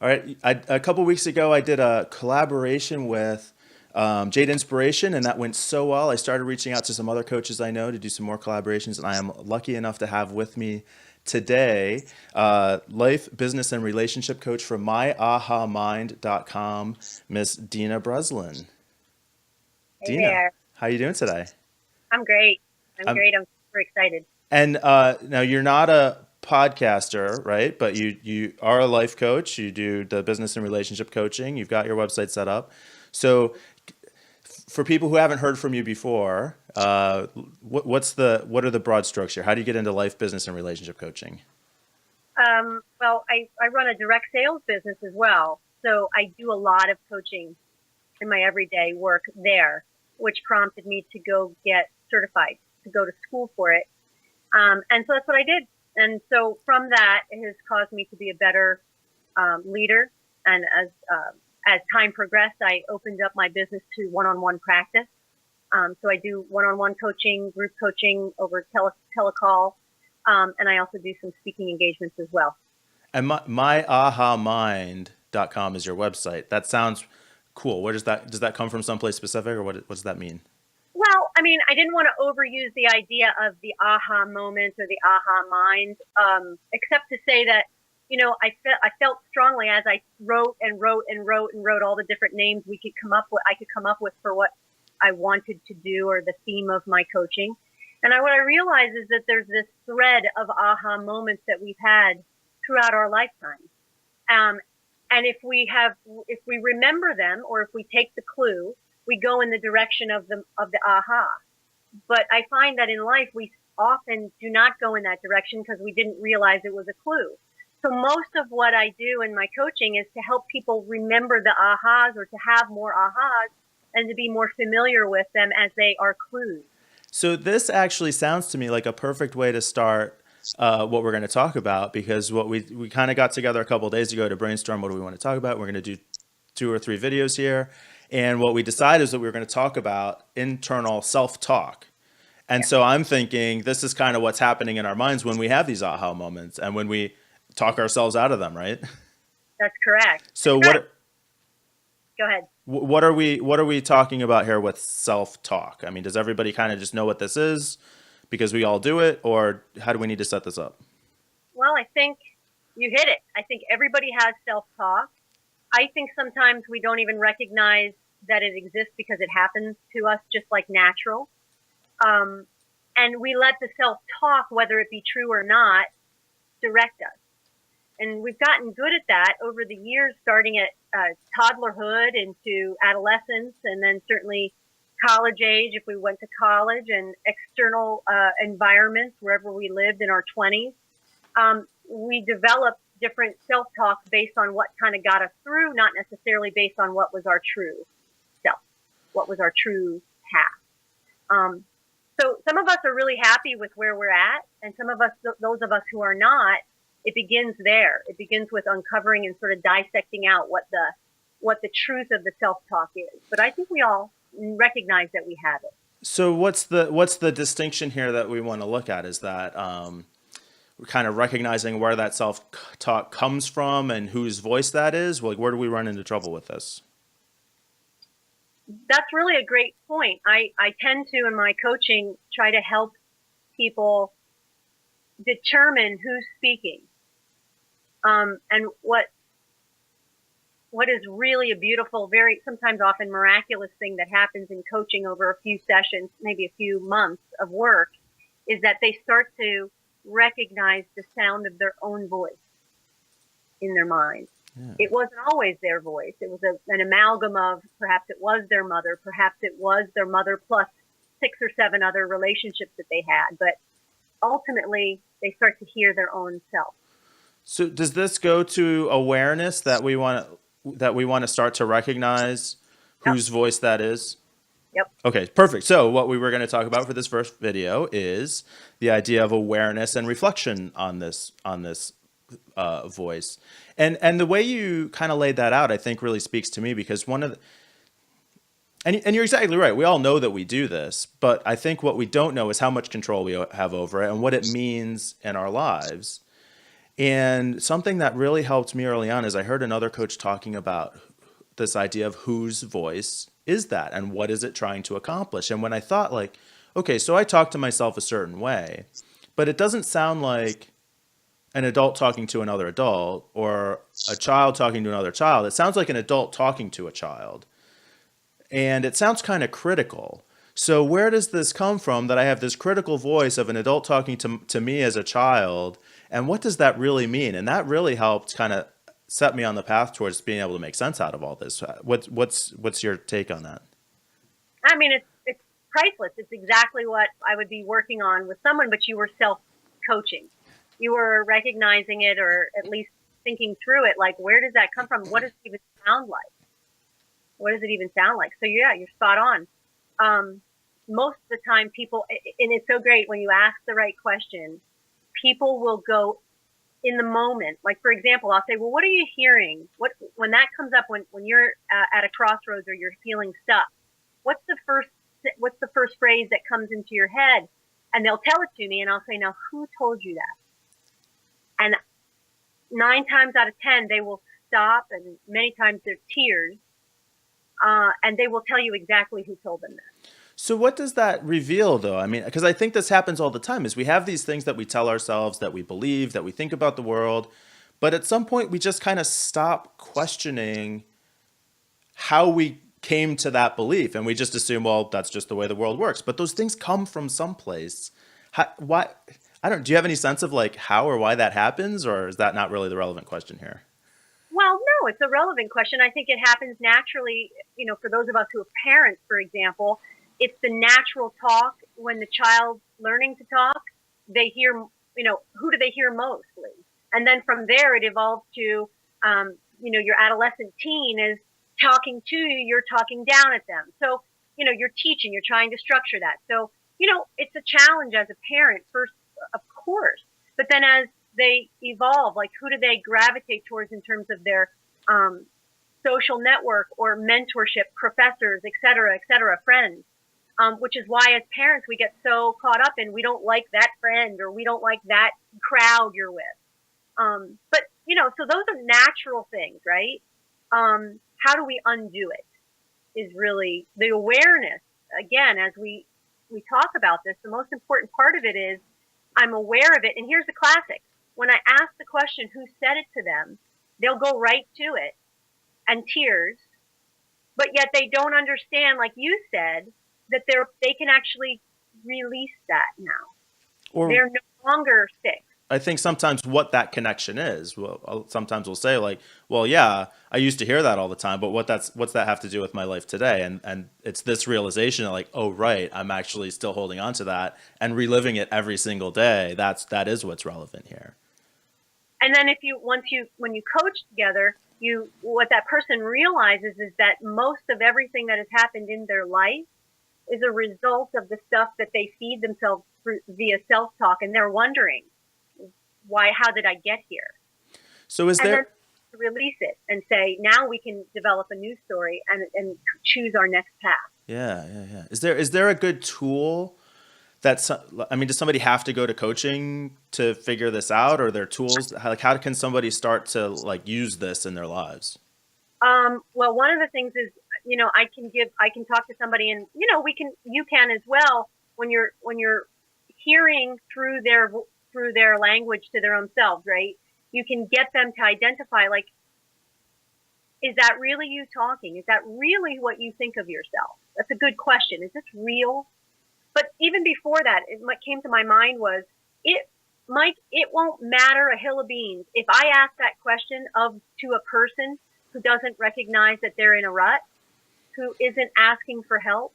All right. A couple weeks ago, I did a collaboration with Jade Inspiration, and that went so well. I started reaching out to some other coaches I know to do some more collaborations, and I am lucky enough to have with me today life, business, and relationship coach from myahamind.com, Miss Dena Breslin. Hey Dena, there. how you doing today? I'm great. I'm Um, great. I'm super excited. and now you're not a podcaster, right? But you are a life coach. You do the business and relationship coaching. You've got your website set up. So for people who haven't heard from you before, what are the broad strokes here? How do you get into life, business, and relationship coaching? Well, I run a direct sales business as well. So I do a lot of coaching in my everyday work there, which prompted me to go get certified, to go to school for it. And so that's what I did. And so from that, it has caused me to be a better leader. And as time progressed, I opened up my business to one-on-one practice. So I do one-on-one coaching, group coaching over telecall, and I also do some speaking engagements as well. And myahamind.com is your website. That sounds cool. Where does that come from? Someplace specific, or what does that mean? Well, I mean, I didn't want to overuse the idea of the aha moment or the aha mind, except to say that, I felt strongly as I wrote and wrote and wrote and wrote all the different names I could come up with for what I wanted to do or the theme of my coaching. And what I realized is that there's this thread of aha moments that we've had throughout our lifetime. Um, and if we remember them, or if we take the clue, we go in the direction of the aha. But I find that in life, we often do not go in that direction because we didn't realize it was a clue. So most of what I do in my coaching is to help people remember the ahas, or to have more ahas, and to be more familiar with them as they are clues. So this actually sounds to me like a perfect way to start what we're going to talk about, because what we kind of got together a couple of days ago to brainstorm what do we want to talk about. We're going to do two or three videos here, and what we decided is that we were going to talk about internal self-talk. And Yeah, so I'm thinking this is kind of what's happening in our minds when we have these aha moments and when we talk ourselves out of them, right? that's correct. So Right. Go ahead. what are we talking about here with self-talk? I mean, does everybody kind of just know what this is because we all do it, or how do we need to set this up? Well, I think you hit it. I think everybody has self-talk. I think sometimes we don't even recognize that it exists because it happens to us just like natural. Um, and we let the self-talk, whether it be true or not, direct us. And we've gotten good at that over the years, starting at toddlerhood into adolescence, and then certainly college age if we went to college, and external environments wherever we lived in our 20s. We developed different self-talk based on what kind of got us through, not necessarily based on what was our true self, what was our true path. So some of us are really happy with where we're at, and some of us, those of us who are not, it begins there. It begins with uncovering and sort of dissecting out what the truth of the self-talk is. But I think we all recognize that we have it. So what's the distinction here that we want to look at? Is that we're kind of recognizing where that self-talk comes from and whose voice that is? Like, where do we run into trouble with this? That's really a great point. I tend to, in my coaching, try to help people determine who's speaking. And what is really a beautiful, very sometimes often miraculous thing that happens in coaching over a few sessions, maybe a few months of work, is that they start to recognize the sound of their own voice in their mind. Yeah. It wasn't always their voice. It was an amalgam of, perhaps it was their mother, perhaps it was their mother plus six or seven other relationships that they had. But ultimately, they start to hear their own self. So does this go to awareness that we want to start to recognize Yep. whose voice that is? Yep. Okay, perfect. So what we were going to talk about for this first video is the idea of awareness and reflection on this voice, and the way you kind of laid that out, I think, really speaks to me, because and you're exactly right. We all know that we do this, but I think what we don't know is how much control we have over it and what it means in our lives. And something that really helped me early on is I heard another coach talking about this idea of whose voice is that and what is it trying to accomplish. And when I thought like, okay, so I talk to myself a certain way, but it doesn't sound like an adult talking to another adult or a child talking to another child. It sounds like an adult talking to a child. And it sounds kind of critical. So where does this come from that I have this critical voice of an adult talking to me as a child? And what does that really mean? And that really helped kind of set me on the path towards being able to make sense out of all this. What's your take on that? I mean, it's priceless. It's exactly what I would be working on with someone, but you were self coaching. You were recognizing it, or at least thinking through it. Like, where does that come from? What does it even sound like? What does it even sound like? So yeah, you're spot on. Most of the time people, and it's so great when you ask the right question, people will go in the moment. Like, for example, I'll say, well, what are you hearing? When that comes up, when you're at a crossroads or you're feeling stuck, what's the first phrase that comes into your head? And they'll tell it to me, and I'll say, now, who told you that? And 9 times out of 10, they will stop, and many times there's tears, and they will tell you exactly who told them that. So what does that reveal though? I mean, because I think this happens all the time is we have these things that we tell ourselves that we believe, that we think about the world, but at some point we just kind of stop questioning how we came to that belief and we just assume, well, that's just the way the world works. But those things come from someplace. Why? I don't, do you have any sense of like how or why that happens, or is that not really the relevant question here? Well, no, it's a relevant question. I think it happens naturally, for those of us who are parents, for example. It's the natural talk when the child's learning to talk. They hear, who do they hear mostly? And then from there, it evolves to, your adolescent teen is talking to you, you're talking down at them. So, you're teaching, you're trying to structure that. So, it's a challenge as a parent first, of course. But then as they evolve, like who do they gravitate towards in terms of their social network or mentorship, professors, et cetera, friends? Which is why as parents we get so caught up in we don't like that friend or we don't like that crowd you're with. But so those are natural things, right? How do we undo it is really the awareness. Again, as we talk about this, the most important part of it is I'm aware of it. And here's the classic. When I ask the question, who said it to them, they'll go right to it and tears, but yet they don't understand, like you said, that they can actually release that now. Or They're no longer sick. I think sometimes what that connection is. Well, sometimes we'll say like, well, yeah, I used to hear that all the time, but what's that have to do with my life today? And it's this realization that like, oh, right, I'm actually still holding on to that and reliving it every single day. That is what's relevant here. And then when you coach together, what that person realizes is that most of everything that has happened in their life is a result of the stuff that they feed themselves through via self-talk, and they're wondering, how did I get here? So is there then release it and say, now we can develop a new story and choose our next path. yeah. Is there a good tool does somebody have to go to coaching to figure this out, or are there tools how can somebody start to like use this in their lives? Well, one of the things is, I can talk to somebody and, you can as well when you're hearing through their language to their own selves, right? You can get them to identify, like, is that really you talking? Is that really what you think of yourself? That's a good question. Is this real? But even before that, what came to my mind was, Mike, it won't matter a hill of beans. If I ask that question to a person who doesn't recognize that they're in a rut, who isn't asking for help,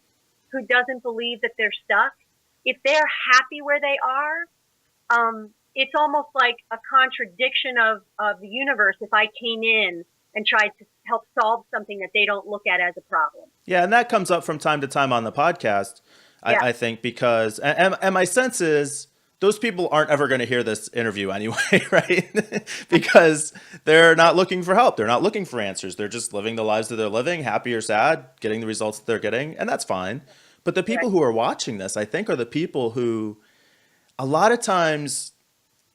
who doesn't believe that they're stuck, if they're happy where they are, it's almost like a contradiction of the universe if I came in and tried to help solve something that they don't look at as a problem. Yeah, and that comes up from time to time on the podcast, Yeah. I think, because and my sense is those people aren't ever going to hear this interview anyway, right? Because they're not looking for help. They're not looking for answers. They're just living the lives that they're living, happy or sad, getting the results that they're getting, and that's fine. But the people who are watching this, I think, are the people who a lot of times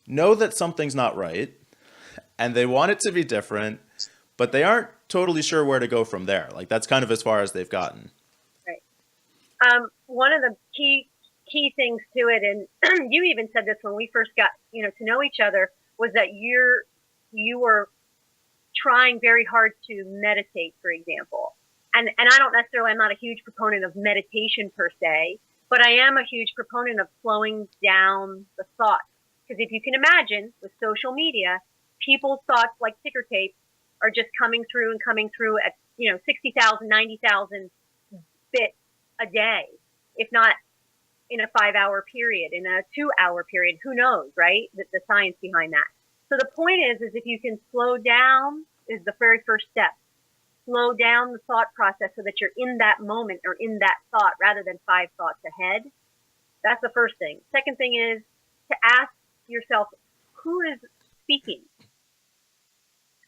know that something's not right and they want it to be different, but they aren't totally sure where to go from there. Like that's kind of as far as they've gotten. Right. One of the key things to it, and you even said this when we first got to know each other, was that you were trying very hard to meditate, for example. And I don't necessarily, I'm not a huge proponent of meditation per se, but I am a huge proponent of slowing down the thoughts. Because if you can imagine with social media, people's thoughts like ticker tape are just coming through at 60,000, 90,000 bits a day, if not in a 5-hour period, in a 2-hour period. Who knows, right? The science behind that. So the point is if you can slow down, is the very first step. Slow down the thought process so that you're in that moment or in that thought rather than 5 thoughts ahead. That's the first thing. Second thing is to ask yourself, who is speaking?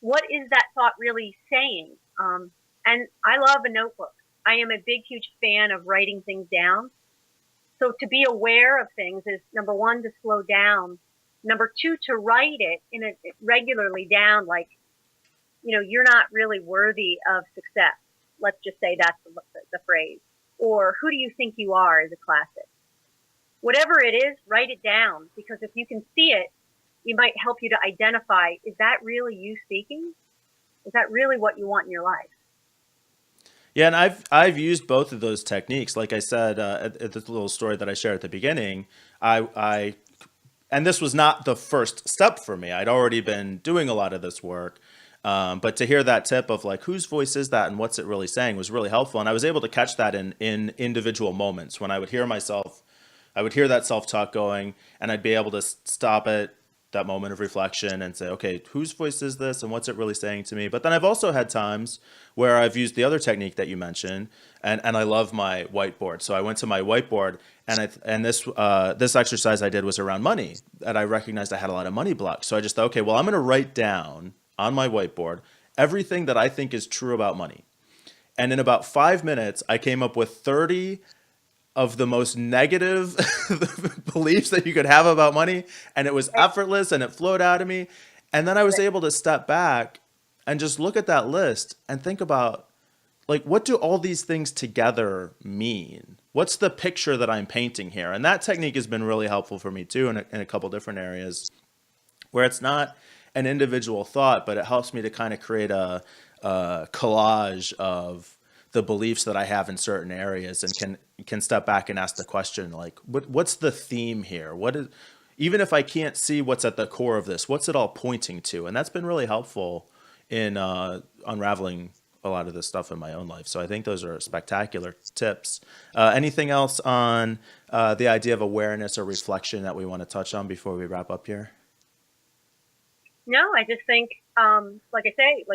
What is that thought really saying? And I love a notebook. I am a big, huge fan of writing things down. So to be aware of things is, number one, to slow down. Number two, to write it regularly down, like, you're not really worthy of success. Let's just say that's the phrase. Or who do you think you are is a classic. Whatever it is, write it down, because if you can see it, it might help you to identify, is that really you speaking? Is that really what you want in your life? Yeah, and I've used both of those techniques. Like I said, at this little story that I shared at the beginning, I and this was not the first step for me. I'd already been doing a lot of this work. But to hear that tip of like, whose voice is that and what's it really saying was really helpful. And I was able to catch that in individual moments when I would hear myself, I would hear that self-talk going, and I'd be able to stop at that moment of reflection and say, okay, whose voice is this and what's it really saying to me? But then I've also had times where I've used the other technique that you mentioned, and I love my whiteboard. So I went to my whiteboard, and this exercise I did was around money, and I recognized I had a lot of money blocks. So I just thought, okay, well, I'm going to write down on my whiteboard everything that I think is true about money. And in about 5 minutes, I came up with 30 of the most negative beliefs that you could have about money. And it was effortless and it flowed out of me. And then I was able to step back and just look at that list and think about, like, what do all these things together mean? What's the picture that I'm painting here? And that technique has been really helpful for me too in a couple different areas where it's not an individual thought, but it helps me to kind of create a collage of the beliefs that I have in certain areas, and can step back and ask the question, like, what's the theme here? What is, even if I can't see what's at the core of this, what's it all pointing to? And that's been really helpful in unraveling a lot of this stuff in my own life. So I think those are spectacular tips. Anything else on the idea of awareness or reflection that we want to touch on before we wrap up here? No, I just think, like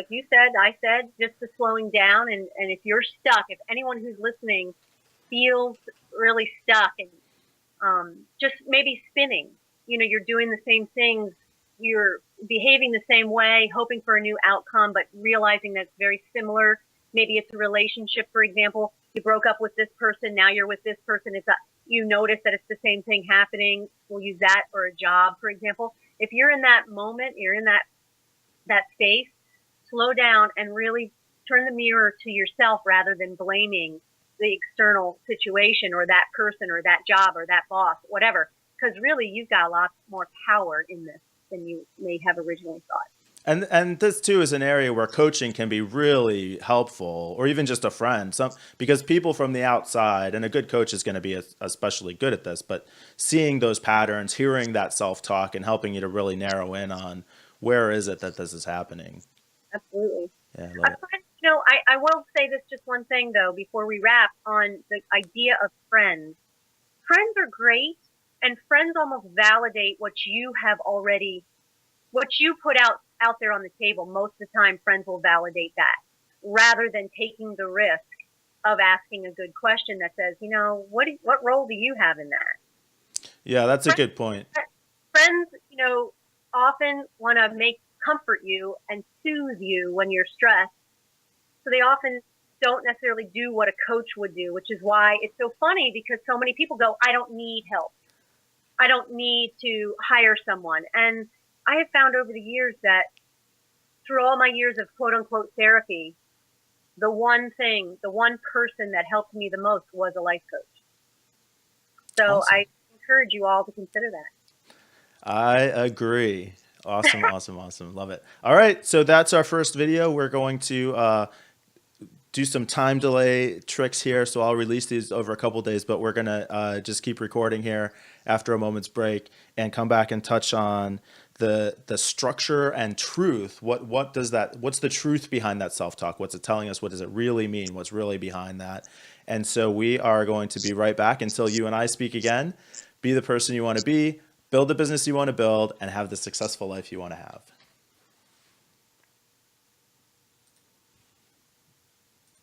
you said, I said, just the slowing down. And if you're stuck, if anyone who's listening feels really stuck and just maybe spinning, you're doing the same things, you're behaving the same way, hoping for a new outcome, but realizing that's very similar. Maybe it's a relationship, for example. You broke up with this person, now you're with this person. You notice that it's the same thing happening. We'll use that, or a job, for example. If you're in that moment, you're in that space, slow down and really turn the mirror to yourself rather than blaming the external situation or that person or that job or that boss, whatever. Because really, you've got a lot more power in this than you may have originally thought. And this too is an area where coaching can be really helpful, or even just a friend. Because people from the outside, and a good coach is going to be especially good at this, but seeing those patterns, hearing that self-talk, and helping you to really narrow in on where is it that this is happening. Absolutely. Yeah, I love it. I will say this just one thing though before we wrap on the idea of friends. Friends are great, and friends almost validate what you put out there on the table. Most of the time, friends will validate that rather than taking the risk of asking a good question that says, what role do you have in that? Yeah, that's a good point. Friends, often want to comfort you and soothe you when you're stressed. So they often don't necessarily do what a coach would do, which is why it's so funny, because so many people go, I don't need help. I don't need to hire someone. And I have found over the years that through all my years of quote unquote therapy, the one thing, the one person that helped me the most was a life coach. So Awesome. I encourage you all to consider that. I agree. Awesome, awesome, awesome. Love it. All right, so that's our first video. We're going to do some time delay tricks here. So I'll release these over a couple days, but we're gonna just keep recording here after a moment's break and come back and touch on the structure and truth. What does that? What's the truth behind that self talk? What's it telling us? What does it really mean? What's really behind that? And so we are going to be right back until you and I speak again. Be the person you want to be, build the business you want to build, and have the successful life you want to have.